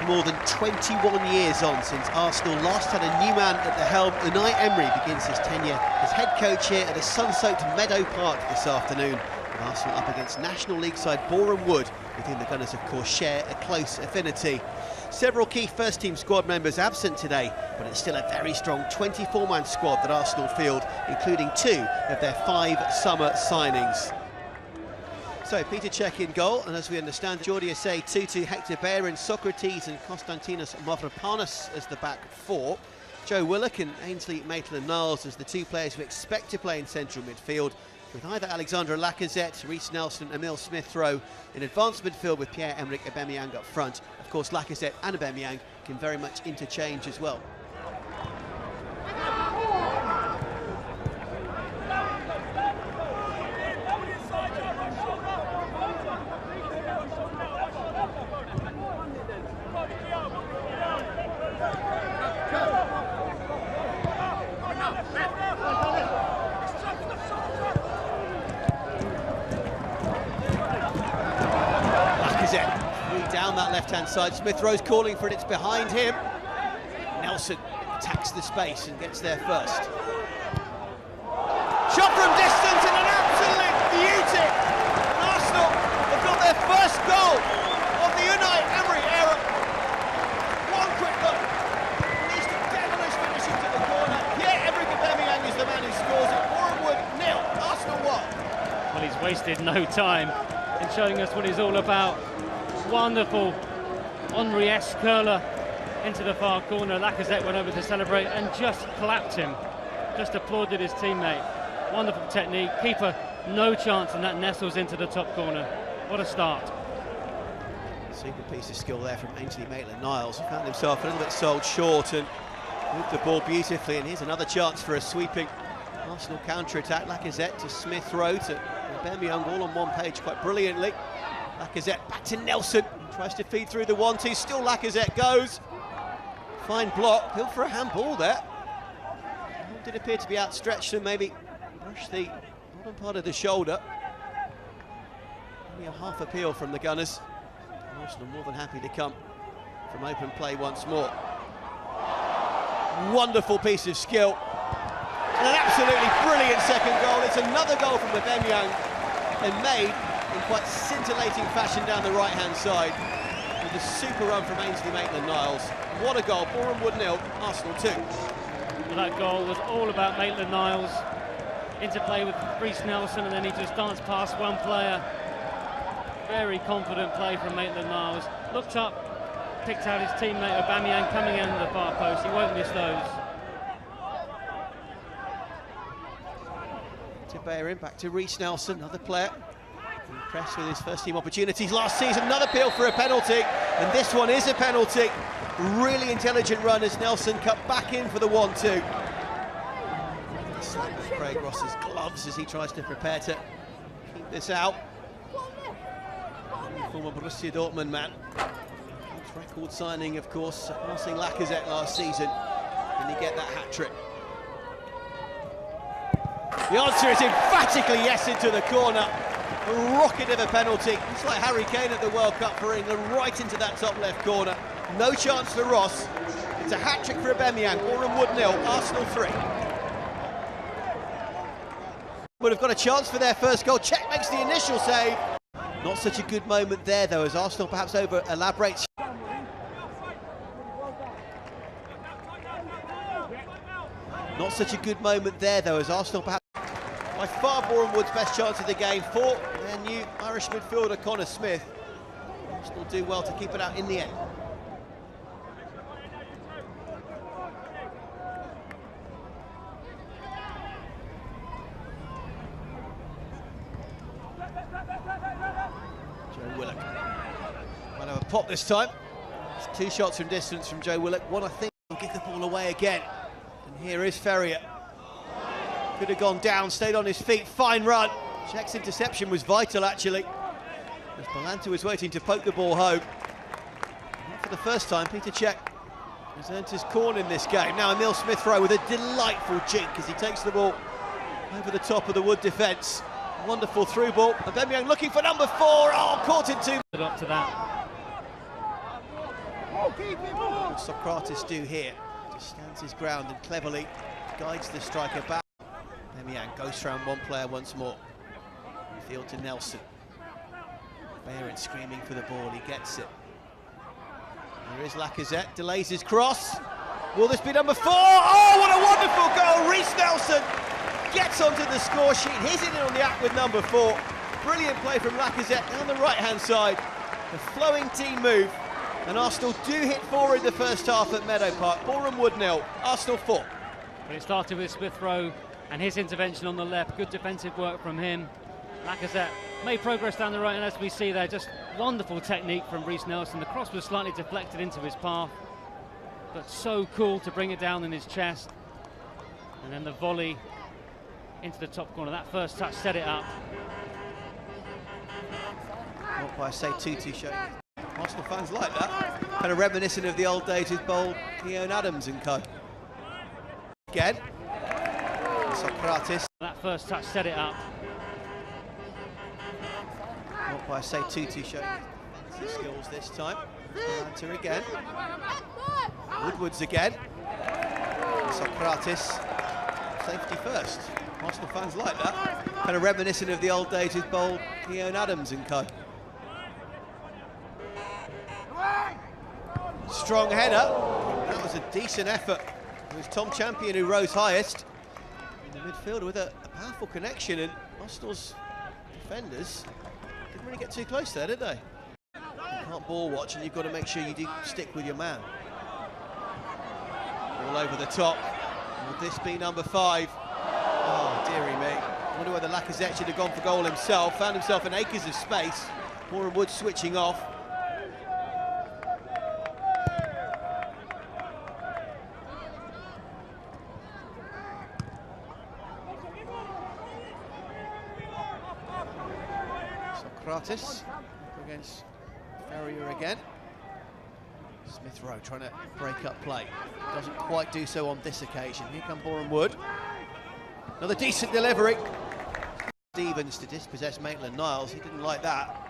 more than 21 years on since Arsenal last had a new man at the helm. Unai Emery begins his tenure as head coach here at a sun-soaked Meadow Park this afternoon. With Arsenal up against National League side Borehamwood, with whom the Gunners of course share a close affinity. Several key first-team squad members absent today, but it's still a very strong 24-man squad that Arsenal field, including 2 of their 5 summer signings. So Peter Cech in goal, and as we understand, Jordi Asay, Tutu, Hector Bellerin, Socrates and Konstantinos Mavropanos as the back 4. Joe Willock and Ainsley Maitland-Niles as the 2 players who expect to play in central midfield, with either Alexandre Lacazette, Reiss Nelson, Emile Smith-Rowe in advanced midfield with Pierre-Emerick Aubameyang up front. Of course, Lacazette and Aubameyang can very much interchange as well. Down that left-hand side, Smith-Rowe's calling for it, it's behind him. Nelson attacks the space and gets there first. Shot from distance and an absolute beauty! And Arsenal have got their first goal of the Unai Emery era. One quick look, released a devilish finish into the corner. Pierre-Emerick Aubameyang is the man who scores it. Borehamwood 0, Arsenal 1. Well, he's wasted no time in showing us what he's all about. Wonderful Henry-esque curler into the far corner. Lacazette went over to celebrate and just clapped him, just applauded his teammate. Wonderful technique, keeper no chance, and that nestles into the top corner. What a start. Super piece of skill there from Ainsley Maitland-Niles. Found himself a little bit sold short and moved the ball beautifully, and here's another chance for a sweeping Arsenal counter-attack. Lacazette to Smith-Rowe to Aubameyang, all on one page quite brilliantly. Lacazette back to Nelson, tries to feed through the 1-2, still Lacazette goes. Fine block, Hill for a handball there. It did appear to be outstretched and maybe brushed the bottom part of the shoulder. Only a half appeal from the Gunners. Arsenal more than happy to come from open play once more. Wonderful piece of skill. And an absolutely brilliant second goal. It's another goal from Aubameyang and made in quite scintillating fashion down the right-hand side with a super run from Ainsley Maitland-Niles. What a goal, Borehamwood 0, Arsenal 2. Well, that goal was all about Maitland-Niles, interplay with Reiss Nelson, and then he just danced past one player. Very confident play from Maitland-Niles. Looked up, picked out his teammate Aubameyang coming in the far post. He won't miss those. To Bellerin, back to Reiss Nelson, another player impressed with his first team opportunities last season. Another appeal for a penalty, and this one is a penalty. Really intelligent run as Nelson cut back in for the 1-2. Slap with Craig Ross's gloves as he tries to prepare to keep this out. Former Borussia Dortmund man. Record signing, of course, surpassing Lacazette last season. Can he get that hat-trick? The answer is emphatically yes into the corner. A rocket of a penalty. It's like Harry Kane at the World Cup for England, right into that top left corner. No chance for Ross. It's a hat-trick for Aubameyang. Borehamwood 0, Arsenal 3. Would have got a chance for their first goal. Cech makes the initial save. Not such a good moment there, though, as Arsenal perhaps over-elaborates. Not such a good moment there, though, as Arsenal perhaps... By far Borehamwood's best chance of the game for their new Irish midfielder Connor Smith. Arsenal do well to keep it out in the end. Joe Willock might have a pop this time. It's 2 shots from distance from Joe Willock. One, I think, will give the ball away again. And here is Ferrier. Could have gone down, stayed on his feet, fine run. Cech's interception was vital, actually, as Balanta was waiting to poke the ball home. And for the first time, Peter Cech has earned his corn in this game. Now Emile Smith-Rowe with a delightful jink as he takes the ball over the top of the Wood defence. Wonderful through ball. Aubameyang looking for number 4. Oh, caught in 2. Up to that. What Socrates do here? Just stands his ground and cleverly guides the striker back. Bemian goes round one player once more. Field to Nelson. Bayern screaming for the ball, he gets it. There is Lacazette, delays his cross. Will this be number 4? Oh, what a wonderful goal! Reece Nelson gets onto the score sheet, he's in on the act with number 4. Brilliant play from Lacazette down the right-hand side. A flowing team move, and Arsenal do hit 4 in the first half at Meadow Park. Borehamwood 0, Arsenal 4. But it started with Smith Rowe and his intervention on the left. Good defensive work from him. Lacazette made progress down the right, and as we see there, just wonderful technique from Reece Nelson. The cross was slightly deflected into his path, but so cool to bring it down in his chest. And then the volley into the top corner. That first touch set it up. What by say Tutu showing. Arsenal fans like that. Kind of reminiscent of the old days with bold Keown Adams and co. Again. Socrates. That first touch set it up. What by say Tutu showing his skills this time. Enter again. Woodwards again. Socrates. Safety first. Arsenal fans like that. Kind of reminiscent of the old days with bold Keown Adams and co. Strong header. That was a decent effort. It was Tom Champion who rose highest in the midfield with a powerful connection, and Arsenal's defenders didn't really get too close there, did they? You can't ball watch, and you've got to make sure you do stick with your man. All over the top. Will this be number 5? Oh, dearie me. I wonder whether Lacazette should have gone for goal himself. Found himself in acres of space. Borehamwood switching off. Socrates against Ferrier again. Smith Rowe trying to break up play. Doesn't quite do so on this occasion. Here come Borehamwood. Another decent delivery. Stevens to dispossess Maitland-Niles. He didn't like that.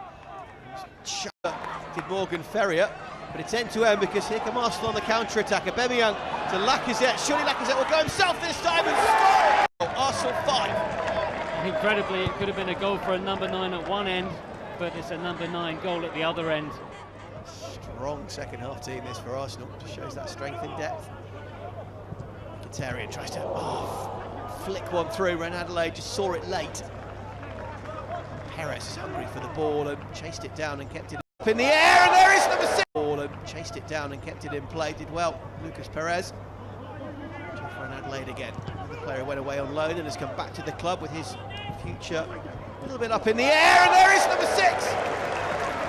Did Morgan Ferrier, but it's end-to-end because here come Arsenal on the counter-attack. Bemian to Lacazette. Surely Lacazette will go himself this time and score! Arsenal 5. Incredibly, it could have been a goal for a number 9 at one end, but it's a number 9 goal at the other end. Strong second half team this for Arsenal. Just shows that strength in depth. Mkhitaryan tries to flick one through. Ren Adelaide just saw it late. Perez is hungry for the ball and chased it down and kept it up in the air, and there is number 6. Ball and chased it down and kept it in play. Did well, Lucas Perez. Ren Adelaide again. Another player went away on loan and has come back to the club with his future a little bit up in the air, and there is number 6.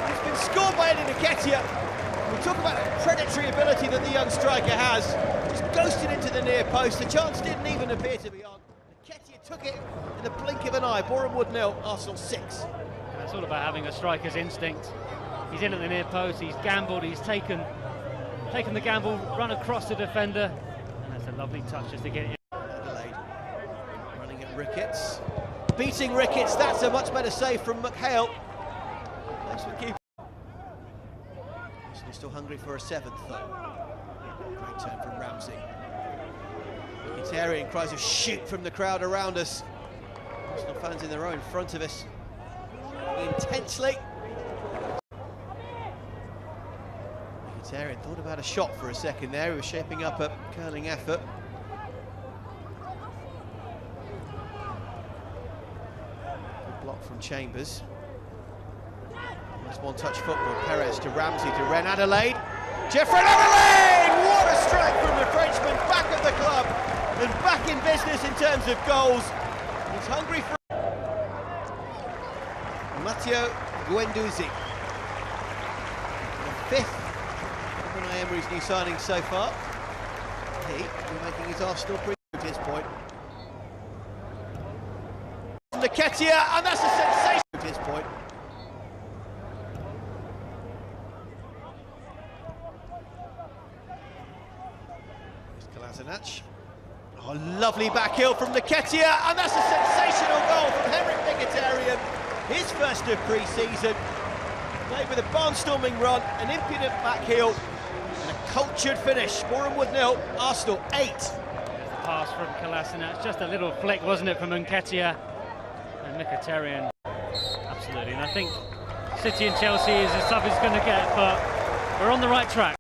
He's been scored by Eddie Nketiah. We talk about the predatory ability that the young striker has. Just ghosted into the near post. The chance didn't even appear to be on. Nketiah took it in the blink of an eye. Borehamwood 0, Arsenal 6. And it's all about having a striker's instinct. He's in at the near post, he's gambled, he's taken the gamble, run across the defender, and that's a lovely touch just to get it in. Adelaide running at Ricketts. Beating Ricketts, that's a much better save from McHale. Placement keeper. Arsenal still hungry for a 7th though. Great turn from Ramsey. Mkhitaryan cries of shoot from the crowd around us. Arsenal fans in the row in front of us. Intensely. Mkhitaryan thought about a shot for a second there. He was shaping up a curling effort. Good block from Chambers. Nice one-touch football. Perez to Ramsey to Ren Adelaide. Jeffrey Adelaide! What a strike from the Frenchman, back at the club and back in business in terms of goals. He's hungry for Matteo Guendouzi, the 5th of Unai Emery's new signings so far. He will be making his Arsenal preview at this point. Nketiah, and that's a sensation at this point. Kolasinac. Oh, lovely back heel from Nketiah, and that's a sensational goal from Henrik Mkhitaryan. His first of pre-season. Played with a barnstorming run, an impudent back heel. cultured finish. Borehamwood 0, Arsenal 8. Pass from Kolasinac, just a little flick, wasn't it, from Nketiah and Mkhitaryan. Absolutely, and I think City and Chelsea is as tough as it's going to get, but we're on the right track.